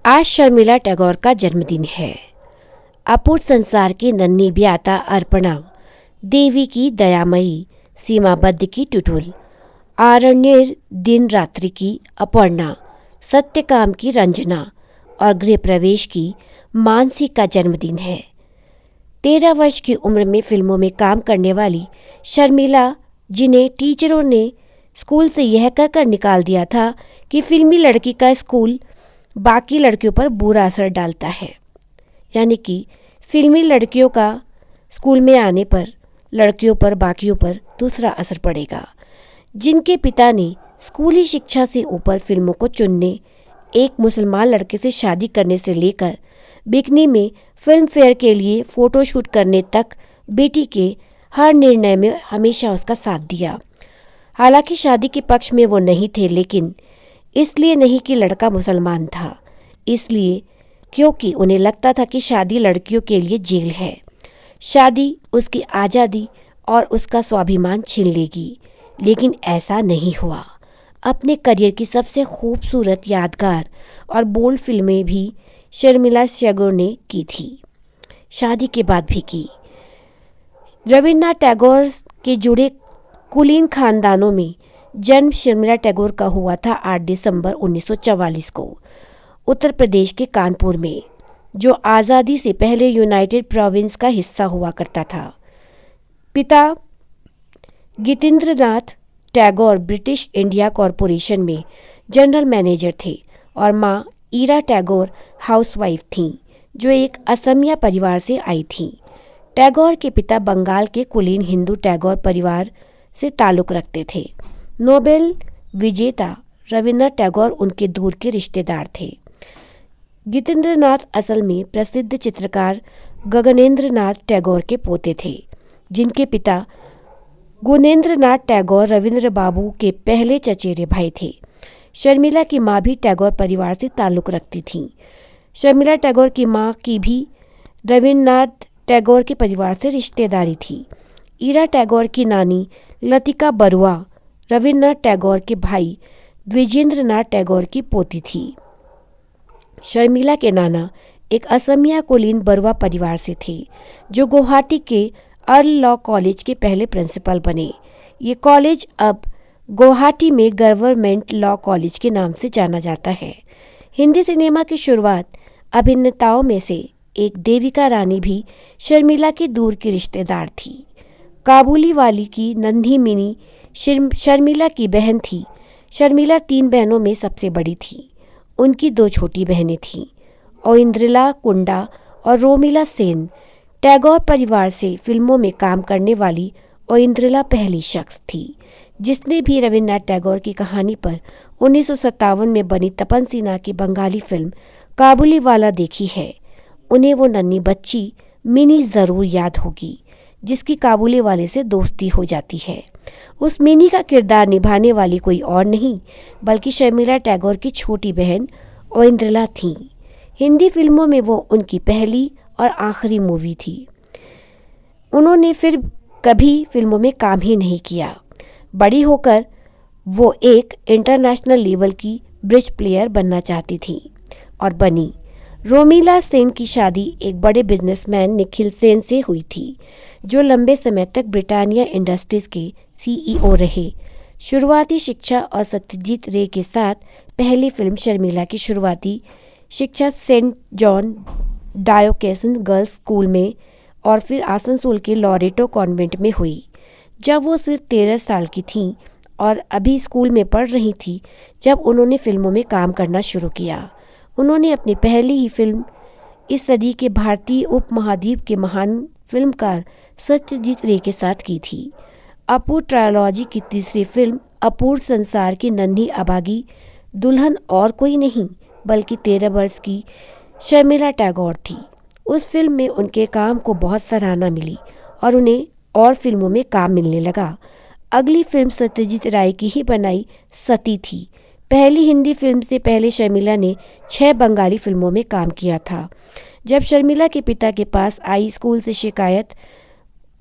आज शर्मिला टैगोर का जन्मदिन है। अपूर्व संसार की नन्ही ब्याता अर्पणा, देवी की दयामयी, सीमाबद्ध की टुटुल, आरण्येर दिन रात्रि की अपर्णा, सत्यकाम की रंजना और गृह प्रवेश की मानसी का जन्मदिन है। 13 वर्ष की उम्र में फिल्मों में काम करने वाली शर्मिला, जिन्हें टीचरों ने स्कूल से यह कहकर निकाल दिया था कि फिल्मी लड़की का स्कूल बाकी लड़कियों पर बुरा असर डालता है, यानी कि फिल्मी लड़कियों का स्कूल में आने पर लड़कियों पर बाकियों पर दूसरा असर पड़ेगा। जिनके पिता ने स्कूली शिक्षा से ऊपर फिल्मों को चुनने, एक मुसलमान लड़के से शादी करने से लेकर बिकनी में फिल्म फेयर के लिए फोटोशूट करने तक बेटी के हर निर्णय में हमेशा उसका साथ दिया। हालांकि शादी के पक्ष में वो नहीं थे, लेकिन इसलिए नहीं कि लड़का मुसलमान था, इसलिए क्योंकि उन्हें लगता था कि शादी लड़कियों के लिए जेल है। शादी उसकी आज़ादी और उसका स्वाभिमान छीन लेगी, लेकिन ऐसा नहीं हुआ। अपने करियर की सबसे खूबसूरत, यादगार और बोल्ड फिल्में भी शर्मिला टैगोर ने की थी, शादी के बाद भी की। रविन्द्रनाथ टैगोर के जुड़े कुलीन खानदानों में जन्म शर्मिला टैगोर का हुआ था 8 दिसंबर 1944 को उत्तर प्रदेश के कानपुर में, जो आज़ादी से पहले यूनाइटेड प्रोविंस का हिस्सा हुआ करता था। पिता गितेंद्रनाथ टैगोर ब्रिटिश इंडिया कॉरपोरेशन में जनरल मैनेजर थे और मां ईरा टैगोर हाउसवाइफ थीं, जो एक असमिया परिवार से आई थीं। टैगोर के पिता बंगाल के कुलीन हिंदू टैगोर परिवार से ताल्लुक रखते थे। नोबेल विजेता रविन्द्रनाथ टैगोर उनके दूर के रिश्तेदार थे। गितेंद्रनाथ असल में प्रसिद्ध चित्रकार गगनेंद्रनाथ टैगोर के पोते थे, जिनके पिता गुणेंद्रनाथ टैगोर रविंद्र बाबू के पहले चचेरे भाई थे। शर्मिला की मां भी टैगोर परिवार से ताल्लुक रखती थीं। शर्मिला टैगोर की मां की भी रविन्द्रनाथ टैगोर के परिवार से रिश्तेदारी थी। ईरा टैगोर की नानी लतिका बरुआ रविन्द्रनाथ टैगोर के भाई द्विजेंद्रनाथ टैगोर की पोती थी। शर्मिला के नाना एक असमिया कुलीन बरुआ परिवार से थे, जो गुवाहाटी के अर्ल लॉ कॉलेज के पहले प्रिंसिपल बने। ये कॉलेज अब गुवाहाटी में गवर्नमेंट लॉ कॉलेज के नाम से जाना जाता है। हिंदी सिनेमा की शुरुआत अभिनेताओं में से एक देविका रानी भी शर्मिला की दूर की रिश्तेदार थी। काबुली वाली की नन्ही मिनी शर्मिला की बहन थी। शर्मिला 3 बहनों में सबसे बड़ी थी। उनकी 2 छोटी बहनें थीं, ओइंद्रिला कुंडा और रोमिला सेन। टैगोर परिवार से फिल्मों में काम करने वाली ओइंद्रिला पहली शख्स थी, जिसने भी रविन्द्रनाथ टैगोर की कहानी पर 1957 में बनी तपन सिन्हा की बंगाली फिल्म काबुली वाला देखी है। उन्हें वो नन्ही बच्ची मिनी जरूर याद होगी, जिसकी काबुली वाले से दोस्ती हो जाती है। उस मिनी का किरदार निभाने वाली कोई और नहीं बल्कि शर्मिला टैगोर की छोटी बहन ओइंद्रिला थी। हिंदी फिल्मों में वो उनकी पहली और आखिरी मूवी थी। उन्होंने फिर कभी फिल्मों में काम ही नहीं किया। बड़ी होकर वो एक इंटरनेशनल लेवल की ब्रिज प्लेयर बनना चाहती थी और बनी। रोमिला सेन की शादी एक बड़े बिजनेसमैन निखिल सेन से हुई थी, जो लंबे समय तक ब्रिटानिया इंडस्ट्रीज के सीईओ रहे। शुरुआती शिक्षा और सत्यजीत रे के साथ पहली फिल्म शर्मिला की शुरुआती शिक्षा सेंट जॉन डायोकेसन गर्ल्स स्कूल में और फिर आसनसोल के लॉरेटो कॉन्वेंट में हुई। जब वो सिर्फ 13 साल की थीं और अभी स्कूल में पढ़ रही थी, जब उन्होंने फिल्मों में काम करना शुरू किया। उन्होंने अपनी पहली ही फिल्म इस सदी के भारतीय उपमहाद्वीप के महान फिल्मकार सत्यजीत रे के साथ की थी। अपूर्व ट्रायोलॉजी की तीसरी फिल्म अपूर्व संसार की नन्ही अभागी दुल्हन और कोई नहीं बल्कि 13 वर्ष की शर्मिला टैगोर थी। उस फिल्म में उनके काम को बहुत सराहना मिली और उन्हें और फिल्मों में काम मिलने लगा। अगली फिल्म सत्यजीत राय की ही बनाई सती थी। पहली हिंदी फिल्म से पहले शर्मिला ने 6 बंगाली फिल्मों में काम किया था। जब शर्मिला के पिता के पास आई स्कूल से शिकायत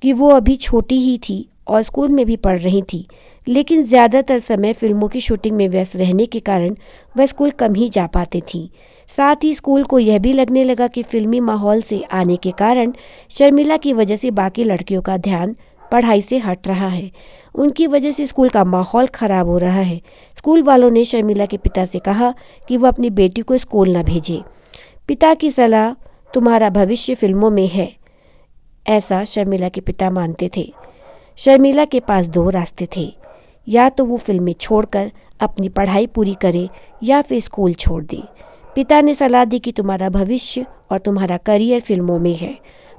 कि वो अभी छोटी ही थी और स्कूल में भी पढ़ रही थी, लेकिन ज़्यादातर समय फिल्मों की शूटिंग में व्यस्त रहने के कारण वह स्कूल कम ही जा पाती थीं। साथ ही स्कूल को यह भी लगने लगा कि फिल्मी माहौल से आने के कारण शर्मिला की वजह से बाकी लड़कियों का ध्यान पढ़ाई से हट रहा है। उनकी वजह से स्कूल का माहौल खराब हो रहा है। स्कूल वालों ने शर्मिला के पिता से कहा कि वह अपनी बेटी को स्कूल न भेजे। पिता की सलाह तुम्हारा भविष्य फिल्मों में है, ऐसा शर्मिला के पिता मानते थे। शर्मिला के पास दो रास्ते थे, या तो वो फिल्में छोड़कर अपनी पढ़ाई पूरी करे या फिर स्कूल छोड़ दे। पिता ने सलाह दी कि तुम्हारा भविष्य और तुम्हारा करियर फिल्मों में है,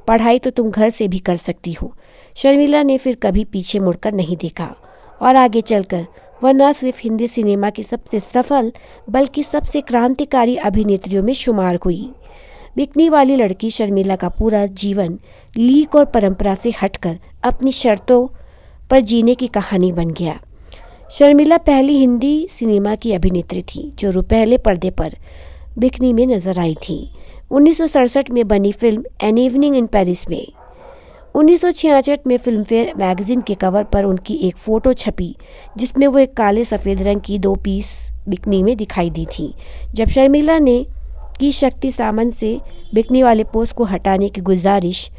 पढ़ाई तो तुम घर से भी कर सकती हो। शर्मिला ने फिर कभी पीछे मुड़कर नहीं देखा और आगे चलकर वह न सिर्फ हिंदी सिनेमा की सबसे सफल बल्कि सबसे क्रांतिकारी अभिनेत्रियों में शुमार हुई। बिकनी वाली लड़की शर्मिला का पूरा जीवन लीक और परंपरा से हटकर अपनी शर्तों पर जीने की कहानी बन गया। शर्मिला पहली हिंदी सिनेमा की अभिनेत्री थी जो रुपहले पर्दे पर बिकनी में नजर आई थी। 1967 में बनी film an evening in Paris में। 1966 में फिल्मफेयर मैगजीन के कवर पर उनकी एक फोटो छपी जिसमें वो एक काले सफेद रंग की 2 पीस बिकनी में दिखाई दी थी। जब शर्मिला ने की शक्ति सामंत से बिकनी वाले पोस्ट को हटाने की गुजारिश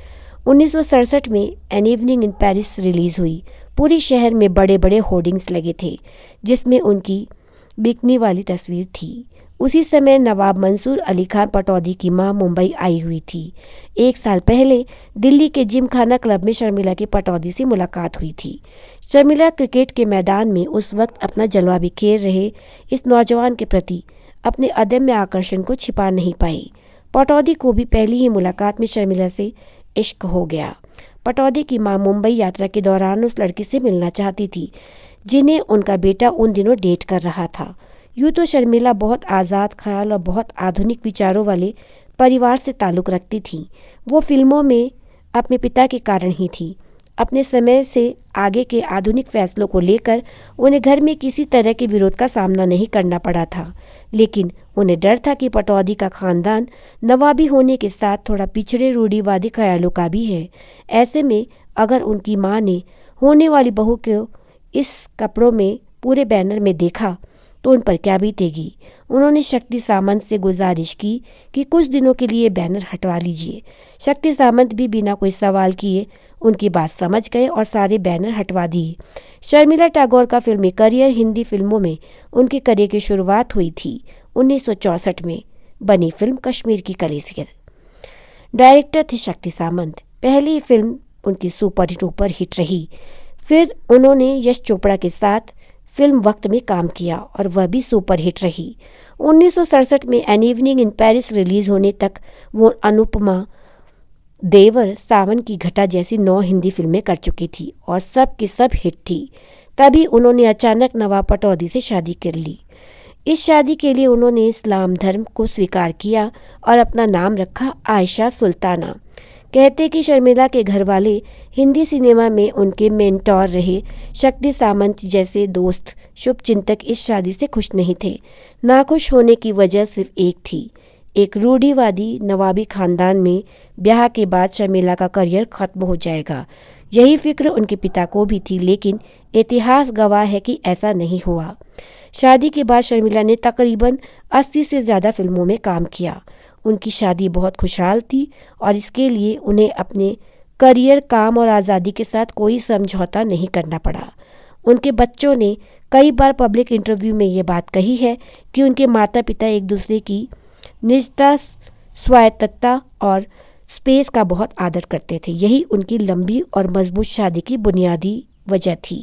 1967 में an evening in Paris release हुई। पूरी शहर में बड़े बड़े होर्डिंग्स लगे थे जिसमें उनकी बिकनी वाली तस्वीर थी। उसी समय नवाब मंसूर अली खान पटौदी की मां मुंबई आई हुई थी। 1 साल पहले दिल्ली के जिमखाना क्लब में शर्मिला की पटौदी से मुलाकात हुई थी। शर्मिला क्रिकेट के मैदान में उस वक्त अपना जलवा बिखेर रहे इस नौजवान के प्रति अपने अदम्य आकर्षण को छिपा नहीं पाई। पटौदी को भी पहली ही मुलाकात में शर्मिला से इश्क हो गया। पटौदी की मां मुंबई यात्रा के दौरान उस लड़की से मिलना चाहती थी जिन्हें उनका बेटा उन दिनों डेट कर रहा था। यूं तो शर्मिला बहुत आज़ाद ख्याल और बहुत आधुनिक विचारों वाले परिवार से ताल्लुक़ रखती थी। वो फिल्मों में अपने पिता के कारण ही थी। अपने समय से आगे के आधुनिक फैसलों को लेकर उन्हें घर में किसी तरह के विरोध का सामना नहीं करना पड़ा था, लेकिन उन्हें डर था कि पटौदी का खानदान नवाबी होने के साथ थोड़ा पिछड़े रूढ़िवादी ख्यालों का भी है। ऐसे में अगर उनकी मां ने होने वाली बहू को इस कपड़ों में पूरे बैनर में देखा तो उन पर क्या बीतेगी। उन्होंने शक्ति सामंत से गुजारिश की कि कुछ दिनों के लिए बैनर हटवा लीजिए। शक्ति सामंत भी बिना कोई सवाल किए उनकी बात समझ गए और सारे बैनर हटवा दिए। शर्मिला टैगोर का फिल्मी करियर हिंदी फिल्मों में उनके करियर की शुरुआत हुई थी 1964 में बनी फिल्म कश्मीर की कली से। डायरेक्टर थे शक्ति सामंत। पहली फिल्म उनकी सुपर हिट रही। फिर उन्होंने यश चोपड़ा के साथ फिल्म वक्त में काम किया और वह भी सुपर हिट रही। 1967 में an evening in Paris release होने तक वो अनुपमा, देवर, सावन की घटा जैसी 9 हिंदी फिल्में कर चुकी थी और सब की सब हिट थी। तभी उन्होंने अचानक नवाब पटौदी से शादी कर ली। इस शादी के लिए उन्होंने इस्लाम धर्म को स्वीकार किया और अपना नाम रखा आयशा सुल्ताना। कहते कि शर्मिला के घर वाले हिंदी सिनेमा में उनके मेंटोर रहे शक्ति सामंत जैसे दोस्त शुभचिंतक इस शादी से खुश नहीं थे। नाखुश होने की वजह सिर्फ एक थी, एक रूढ़िवादी नवाबी खानदान में ब्याह के बाद शर्मिला का करियर खत्म हो जाएगा। यही फिक्र उनके पिता को भी थी, लेकिन इतिहास गवाह है कि ऐसा नहीं हुआ। शादी के बाद शर्मिला ने तकरीबन 80 से ज़्यादा फिल्मों में काम किया। उनकी शादी बहुत खुशहाल थी और इसके लिए उन्हें अपने करियर, काम और आज़ादी के साथ कोई समझौता नहीं करना पड़ा। उनके बच्चों ने कई बार पब्लिक इंटरव्यू में ये बात कही है कि उनके माता पिता एक दूसरे की निजता, स्वायत्तता और स्पेस का बहुत आदर करते थे। यही उनकी लंबी और मजबूत शादी की बुनियादी वजह थी।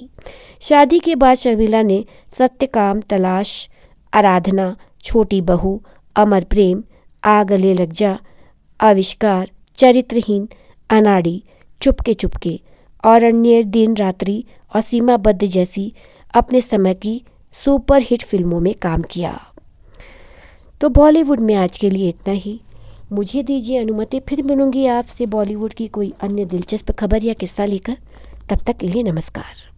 शादी के बाद शर्मिला ने सत्यकाम, तलाश, आराधना, छोटी बहू, अमर प्रेम, आ गले लग जा, आविष्कार, चरित्रहीन, अनाड़ी, चुपके चुपके, अरण्य, दिन रात्रि और सीमाबद्ध जैसी अपने समय की सुपरहिट फिल्मों में काम किया। तो बॉलीवुड में आज के लिए इतना ही। मुझे दीजिए अनुमति, फिर मिलूंगी आपसे बॉलीवुड की कोई अन्य दिलचस्प खबर या किस्सा लेकर। तब तक के लिए नमस्कार।